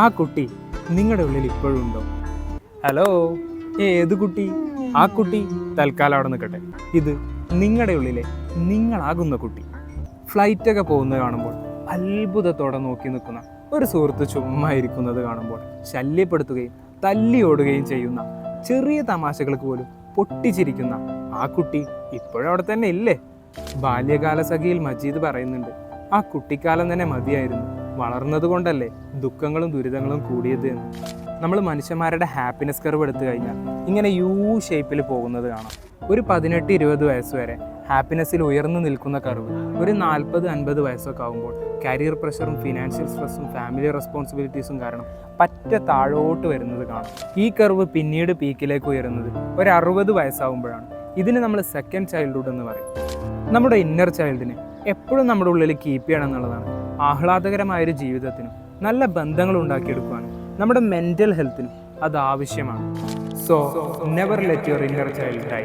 ആ കുട്ടി നിങ്ങളുടെ ഉള്ളിൽ ഇപ്പോഴും ഉണ്ടോ? ഹലോ, ഏത് കുട്ടി? ആ കുട്ടി തൽക്കാലം അവിടെ നിൽക്കട്ടെ. ഇത് നിങ്ങളുടെ ഉള്ളിലെ നിങ്ങളാകുന്ന കുട്ടി. ഫ്ലൈറ്റൊക്കെ പോകുന്നത് കാണുമ്പോൾ അത്ഭുതത്തോടെ നോക്കി നിൽക്കുന്ന ഒരു സുഹൃത്ത് ചുമ്മാ ഇരിക്കുന്നത് കാണുമ്പോൾ ശല്യപ്പെടുത്തുകയും തല്ലി ഓടുകയും ചെയ്യുന്ന ചെറിയ തമാശകൾക്ക് പോലും പൊട്ടിച്ചിരിക്കുന്ന ആ കുട്ടി ഇപ്പോഴും അവിടെ തന്നെ ഇല്ലേ? ബാല്യകാല സഖിയിൽ മജീദ് പറയുന്നുണ്ട്, ആ കുട്ടിക്കാലം തന്നെ മതിയായിരുന്നു, വളർന്നത് കൊണ്ടല്ലേ ദുഃഖങ്ങളും ദുരിതങ്ങളും കൂടിയത് എന്ന്. നമ്മൾ മനുഷ്യന്മാരുടെ ഹാപ്പിനെസ് കർവ് എടുത്തു കഴിഞ്ഞാൽ ഇങ്ങനെ യു ഷേപ്പിൽ പോകുന്നത് കാണാം. ഒരു 18-20 വയസ്സ് വരെ ഹാപ്പിനെസ്സിൽ ഉയർന്നു നിൽക്കുന്ന കർവ് ഒരു 40-50 വയസ്സൊക്കെ ആകുമ്പോൾ കരിയർ പ്രഷറും ഫിനാൻഷ്യൽ സ്ട്രെസ്സും ഫാമിലി റെസ്പോൺസിബിലിറ്റീസും കാരണം പറ്റ താഴോട്ട് വരുന്നത് കാണാം. ഈ കർവ് പിന്നീട് പീക്കിലേക്ക് ഉയരുന്നത് ഒരു 60 വയസ്സാകുമ്പോഴാണ്. ഇതിന് നമ്മൾ സെക്കൻഡ് ചൈൽഡ്ഹുഡ് എന്ന് പറയും. നമ്മുടെ ഇന്നർ ചൈൽഡിനെ എപ്പോഴും നമ്മുടെ ഉള്ളിൽ കീപ്പ് ചെയ്യണം എന്നുള്ളതാണ് ആഹ്ലാദകരമായൊരു ജീവിതത്തിനും നല്ല ബന്ധങ്ങൾ ഉണ്ടാക്കിയെടുക്കുവാനും നമ്മുടെ മെൻ്റൽ ഹെൽത്തിനും അത് ആവശ്യമാണ്. So never let your inner child dye.